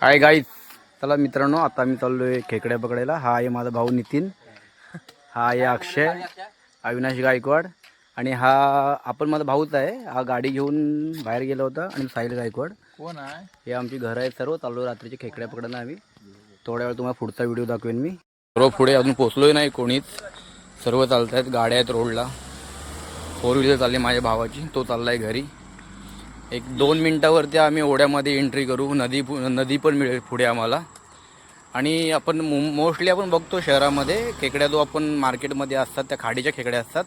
Hi guys, चला मित्रांनो, आता मी चाललोय खेकड्या पकडायला. हा आहे माझा भाऊ नितीन, हा आहे अक्षय, अविनाश गायकवाड आणि हा आपण माझा भाऊच आहे. हा गाडी घेऊन बाहेर गेला होता. आणि साहिल गायकवाड कोण आहे? हे आमची घरं आहेत. सर्व चाललो रात्रीचे खेकड्या पकडायला आम्ही. थोड्या वेळ तुम्हाला पुढचा व्हिडिओ दाखवेन मी. सर्व पुढे अजून पोचलोय नाही कोणीच, सर्व चालत आहेत. गाड्या आहेत रोडला, 4 व्हीलर चालली माझ्या भावाची, तो चाललाय घरी. 1-2 मिनटावरती आम्ही ओढ्यामध्ये एंट्री करू. नदी पण मिळेल पुढे आम्हाला. आणि आपण मोस्टली आपण बघतो शहरामध्ये खेकड्या जो आपण मार्केटमध्ये असतात त्या खाडीच्या खेकड्या असतात.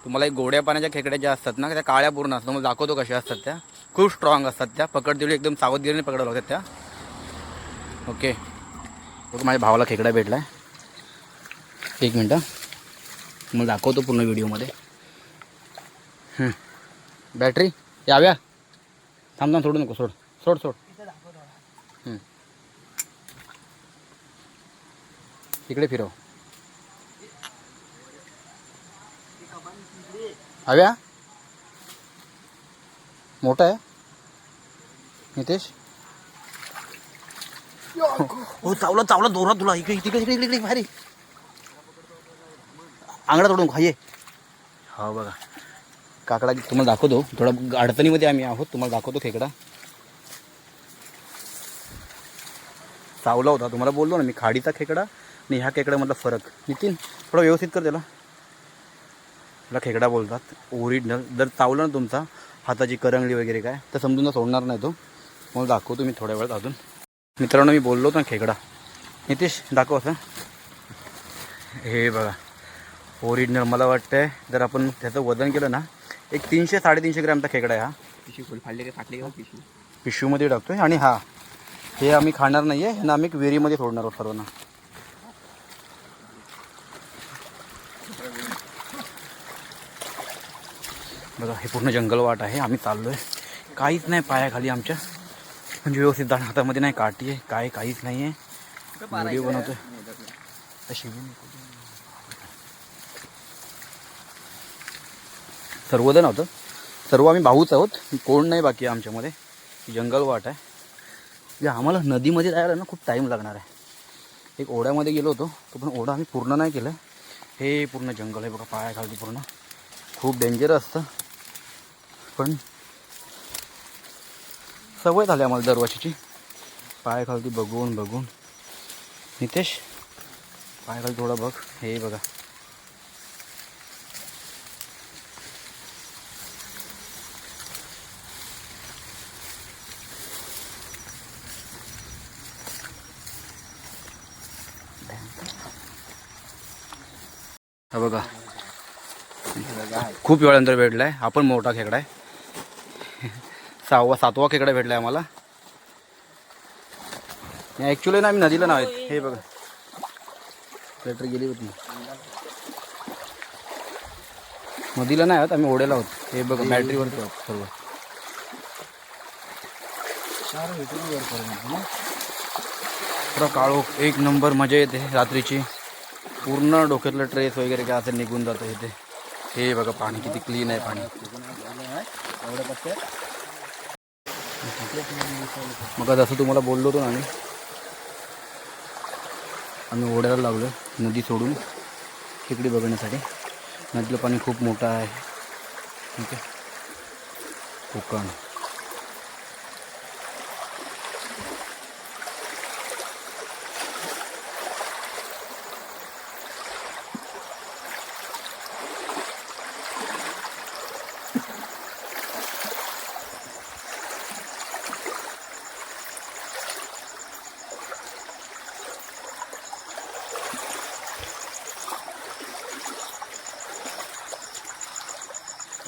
तुम्हाला एक गोड्या पाण्याच्या खेकड्या ज्या असतात ना, त्या काळ्या पूर्ण असतात. मला दाखवतो कशा असतात. त्या खूप स्ट्रॉंग असतात. त्या पकडतेवेळी एकदम सावधगिरीने पकडावं लागतात त्या. ओके, बघ माझ्या भावाला खेकडा भेटला आहे. 1 मिनटं मला दाखवतो पूर्ण व्हिडिओमध्ये. बॅटरी याव्या, थांब सोडू नको, सोड. इकडे फिरव. हव्या मोठा आहे नितेश. हो चावला दोरा तुला. इकडे भारी आंगडा तोडून खाये. हो बघा काकडा तुम्हाला दाखवतो. थोडा अडचणीमध्ये आम्ही आहोत, तुम्हाला दाखवतो खेकडा. चावला होता, तुम्हाला बोललो ना मी, खाडीचा खेकडा आणि ह्या खेकड्यामधला फरक. नितीन थोडं व्यवस्थित कर त्याला. त्याला खेकडा बोलतात ओरिजिनल. जर चावलं ना तुमचा हाताची करंगली वगैरे काय, तर समजून सोडणार नाही तो. मला दाखवतो मी थोड्या वेळात अजून. मित्रांनो मी बोललो ना खेकडा. नितीश दाखव असं. हे बघा ओरिजिनल. मला वाटतंय जर आपण त्याचं वजन केलं ना, एक 300-350 ग्रॅमचा खेकडा आहे हा. पिशवी फाडले फाटले का पिशवी? पिशवीमध्ये टाकतोय. आणि हा हे आम्ही खाणार नाही आहे, ह्यांना आम्ही विहिरीमध्ये सोडणार आहोत सर्वांना. बघा हे पूर्ण जंगल वाट आहे. आम्ही चाललो आहे, काहीच नाही पायाखाली आमच्या. म्हणजे व्यवस्थित जाणं, हातामध्ये नाही काठी आहे काय, काहीच नाही आहे. व्हिडिओ बनवतोय तशी. सर्वजण होतं, सर्व आम्ही भाऊच आहोत, कोण नाही बाकी आमच्यामध्ये. जंगल वाट आहे. म्हणजे आम्हाला नदीमध्ये जायला ना खूप टाईम लागणार आहे. एक ओढ्यामध्ये गेलो होतो, तो पण ओढा आम्ही पूर्ण नाही केलं. हे पूर्ण जंगल आहे बघा पायाखाली पूर्ण. खूप डेंजर असतं, पण सवय झाली आम्हाला दरवर्षीची पायाखाली बघून. नितेश पायाखाली थोडा बघ. हे बघा हा बघा, खूप वेळानंतर भेटला आहे. हा पण मोठा खेकडा आहे. 6वा-7वा खेकडा भेटला आहे आम्हाला. ॲक्च्युली ना आम्ही नदीला नाही आहेत. हे बघा बॅटरी गेली होती. नदीला नाही आहोत आम्ही, ओढ्याला आहोत. हे बघा बॅटरीवरती आहोत सर्व. पुरा काळोख, एक नंबर मजा येते रात्रीची. पूर्ण डोक्यातलं ट्रेस वगैरे काय असं निघून जातं इथे. हे बघा पाणी किती क्लीन आहे पाणी. मग जसं तुम्हाला बोललो होतो ना आम्ही ओढ्याला लागलो नदी सोडून खेकडी बघण्यासाठी. नदीचं पाणी खूप मोठं आहे. ठीक आहे, कोकण.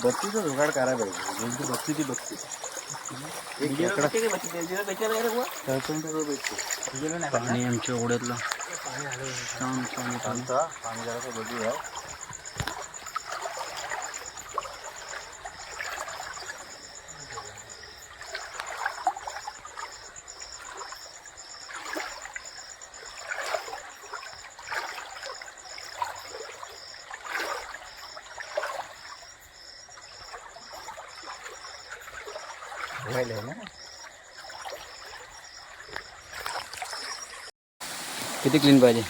बत्तीचं जुगाड करायला पाहिजे. बत्तीची बत्ती पाणी आमच्या ओढ्यातलं पाणी जरा बदलू आहे. व्हायला ना किती क्लीन पाहिजे.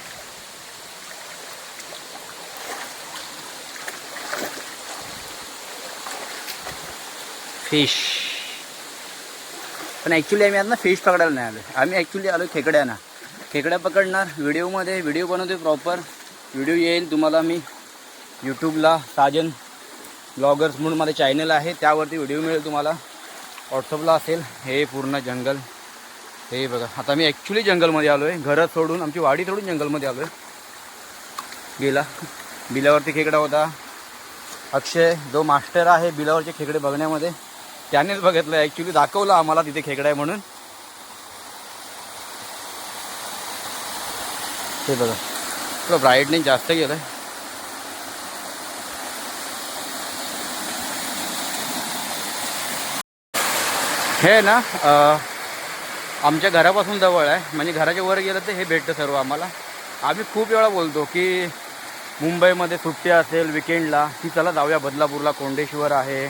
फिश. पण ॲक्च्युली आम्ही आता फिश पकडायला नाही आलो. आम्ही ॲक्च्युली आलो खेकड्यांना. खेकड्या पकडणार. व्हिडिओ बनवतो प्रॉपर. व्हिडिओ येईल तुम्हाला. मी यूट्यूबला साजन ब्लॉगर्स म्हणून माझं चॅनल आहे, त्यावरती व्हिडिओ मिळेल तुम्हाला. व्हॉट्सअपला असेल. हे पूर्ण जंगल. हे बघा. आता मी ॲक्च्युली जंगलमध्ये आलो आहे. घरं सोडून, आमची वाडी सोडून जंगलमध्ये आलो आहे. गेला बिलावरती खेकडा होता. अक्षय जो मास्टर आहे बिलावरचे खेकडे बघण्यामध्ये, त्यानेच बघितलं. ॲक्च्युली दाखवलं आम्हाला तिथे खेकडा आहे म्हणून. हे बघा थोडं ब्राईटनेस जास्त गेलं आहे. हे ना आमच्या घरापासून जवळ आहे. म्हणजे घराच्या वर गेलं तर हे भेटतं सर्व आम्हाला. आम्ही खूप वेळा बोलतो की मुंबईमध्ये सुट्टी असेल विकेंडला की चला जाऊया बदलापूरला. कोंडेश्वर आहे,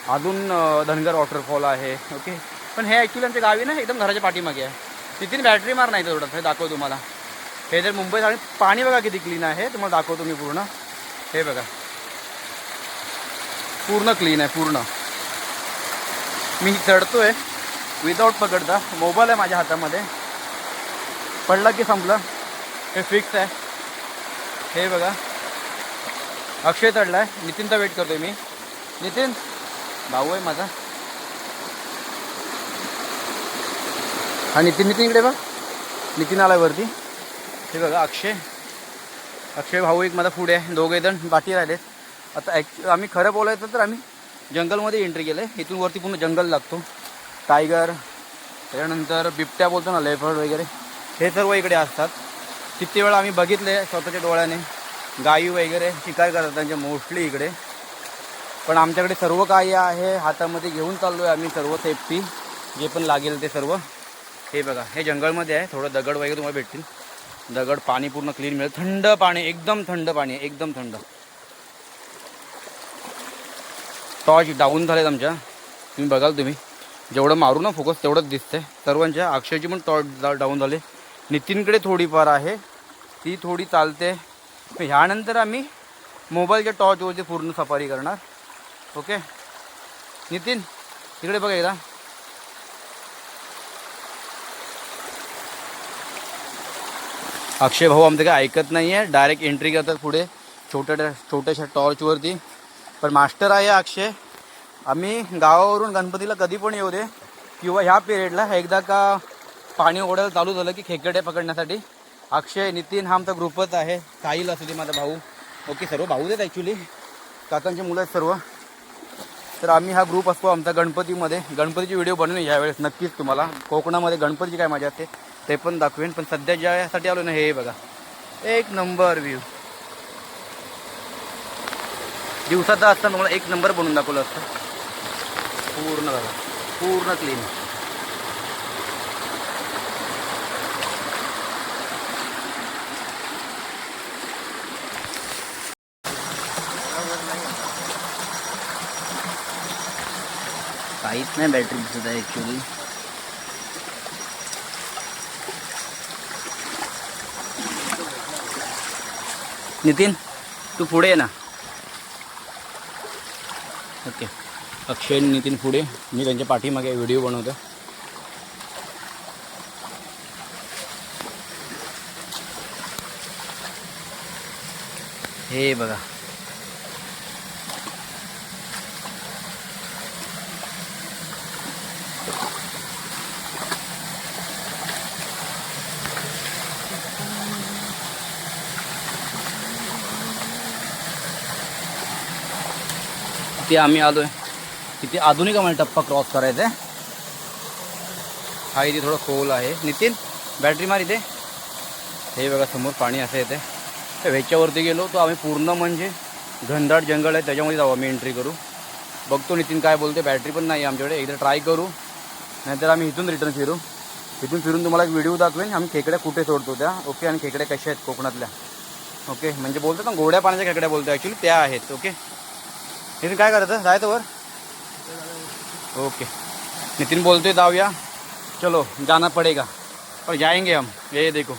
अजून धनगर वॉटरफॉल आहे. ओके. पण हे ॲक्च्युली आमच्या गावी ना एकदम घराच्या पाठीमागे आहे. तिथे बॅटरी मार नाही थोडं. हे दाखवतो तुम्हाला. हे जर मुंबईत आणि पाणी बघा किती क्लीन आहे. तुम्हाला दाखवतो मी पूर्ण. हे बघा पूर्ण क्लीन आहे पूर्ण. मी चढतोय विदाऊट पकडता. मोबाईल आहे माझ्या हातामध्ये. पडला की संपलं. हे फिक्स आहे. हे बघा अक्षय चढला आहे. नितीनचा वेट करतोय मी. नितीन भाऊ आहे माझा. हा नितीन इकडे बघ. नितीन आलाय वरती. हे बघा अक्षय भाऊ एक माझा पुढे आहे. दोघे जण बाकी राहिलेत. आता आम्ही खरं बोलायचं तर आम्ही जंगलमध्ये एंट्री केलं आहे. इथून वरती पूर्ण जंगल लागतो. टायगर, त्याच्यानंतर बिबट्या बोलतो ना, लेपर्ड वगैरे, हे सर्व इकडे असतात. किती वेळा आम्ही बघितले स्वतःच्या डोळ्याने. गायी वगैरे शिकार करतात त्यांच्या मोस्टली इकडे. पण आमच्याकडे सर्व काही आहे. हातामध्ये घेऊन चाललो आहे आम्ही सर्व सेफ्टी जे पण लागेल ते सर्व. हे बघा हे जंगलमध्ये आहे. थोडं दगड वगैरे तुम्हाला भेटतील. दगड, पाणी पूर्ण क्लीन मिळेल. थंड पाणी, एकदम थंड पाणी आहे, एकदम थंड. टॉर्च डाऊन झालेत आमच्या. तुम्ही बघाल, तुम्ही जेवढं मारू ना फोकस तेवढंच दिसतंय सर्वांच्या. अक्षयची पण टॉर्च डाऊन झाली. नितीनकडे थोडीफार आहे, ती थोडी चालते. ह्यानंतर आम्ही मोबाईलच्या टॉर्चवरती पूर्ण सफारी करणार. ओके नितीन इकडे बघा एकदा. अक्षय भाऊ आमचं काय ऐकत नाही आहे. डायरेक्ट एंट्री करतात पुढे छोट्याशा टॉर्चवरती. पण मास्टर आहे अक्षय. आम्ही गावावरून गणपतीला कधी पण येऊ दे किंवा ह्या पिरियडला एकदा का पाणी ओढायला चालू झालं की खेकडे पकडण्यासाठी अक्षय, नितीन हा आमचा ग्रुपच आहे. साहिल असू दे माझा भाऊ. ओके सर्व भाऊ देत ॲक्च्युली. काकांची मुलं आहेत सर्व. तर आम्ही हा ग्रुप असतो आमचा गणपतीमध्ये. गणपतीची व्हिडिओ बनवून यावेळेस नक्कीच तुम्हाला. कोकणामध्ये गणपतीची काय मजा असते ते पण दाखवेन. पण सध्या ज्यासाठी आलो ना, हे बघा एक नंबर व्ह्यू. दिवसाचा असताना तुम्हाला एक नंबर बनवून दाखवलं असतं. पूर्ण बघा पूर्ण क्लीन. काहीच नाही बॅटरी दिसत आहे ॲक्च्युली. नितीन तू पुढे ये ना. ओके अक्षय नितीन पुढे, मी त्यांच्या पाठीमागे व्हिडिओ बनवतो. हे बघा ते आम्ही आलोय. तिथे आधुनिक आम्हाला टप्पा क्रॉस करायचा आहे. हा इथे थोडं खोल आहे. नितीन बॅटरी मार इथे. हे बघा समोर पाणी असं येते. ह्याच्यावरती गेलो तो आम्ही पूर्ण म्हणजे घनदाट जंगल आहे, त्याच्यामध्ये जाऊ आम्ही एंट्री करू. बघतो नितीन काय बोलते. बॅटरी पण नाही आमच्याकडे. एकदा ट्राय करू, नाहीतर आम्ही इथून रिटर्न फिरू. इथून फिरून तुम्हाला एक व्हिडिओ दाखवेन आम्ही खेकड्या कुठे सोडतो त्या. ओके आणि खेकड्या कशा आहेत कोकणातल्या. ओके म्हणजे बोलतात ना गोड्या पाण्याच्या खेकड्या बोलतो ॲक्च्युली त्या आहेत. ओके नितीन काय करायचं, जायचं वर. ओके नितीन बोलते जाऊया. चलो जाना पड़ेगा और जाएंगे हम. ये देखो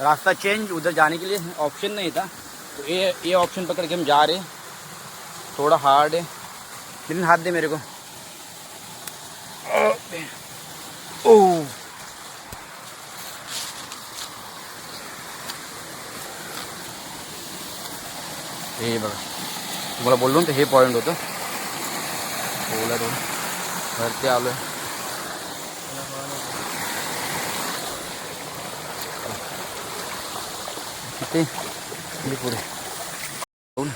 रास्ता चेंज, उधर जाने के लिए ऑप्शन नहीं था, तो ये ऑप्शन पकड़ के हम जा रहे। थोड़ा हार्ड है, लेकिन हाथ दे मेरे को। ओह हे बघा, तुम्हाला बोललो ना हे पॉईंट होतं, ओला रोड वरती आलोय. तिथे पुढे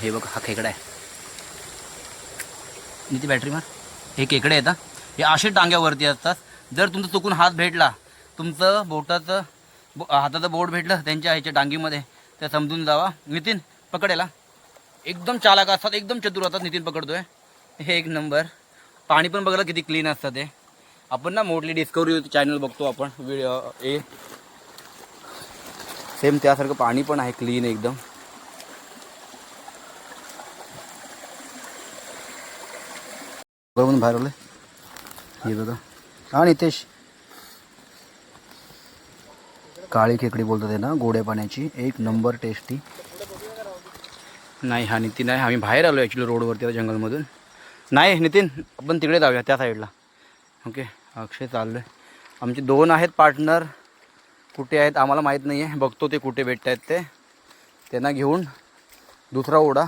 हे बघ, हा खेकडा आहे. ती बॅटरी मार. हे खेकडे येतात, हे असे टांग्यावरती असतात. जर तुमचं चुकून हात भेटला, तुमचं बोटाचं हाताचं बोट भेटलं त्यांच्या ह्याच्या टांगीमध्ये, तर समजून जावा नितीन पकडेला. एकदम चालाक असतात, एकदम चतुर असतात. नितीन पकडतोय, हे एक नंबर. पाणी पण बघायला किती क्लीन असतं ते. आपण ना मोस्टली डिस्कवरी चॅनल बघतो आपण व्हिडिओ, ए सेम त्यासारखं पाणी पण आहे, क्लीन एकदम. बरोबर बाहेर आलं हे बघा. हा नितेश, काळी खेकडी बोलतात आहे ना, गोड्या पाण्याची, एक नंबर टेस्टी. नाही हा नितीन आहे, आम्ही बाहेर आलो ॲक्च्युली रोडवरती जंगलमधून. नाही नितीन, आपण तिकडे जाऊया त्या साईडला. ओके, अक्षय चाललो आहे. आमचे 2 आहेत पार्टनर, कुठे आहेत आम्हाला माहीत नाही आहे. बघतो ते कुठे भेटत आहेत ते, त्यांना घेऊन दुसरा ओढा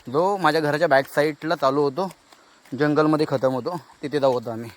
जो माझ्या घराच्या बॅक साईडला चालू होतो, जंगलमध्ये खतम होतो, तिथे जाऊ होतो आम्ही.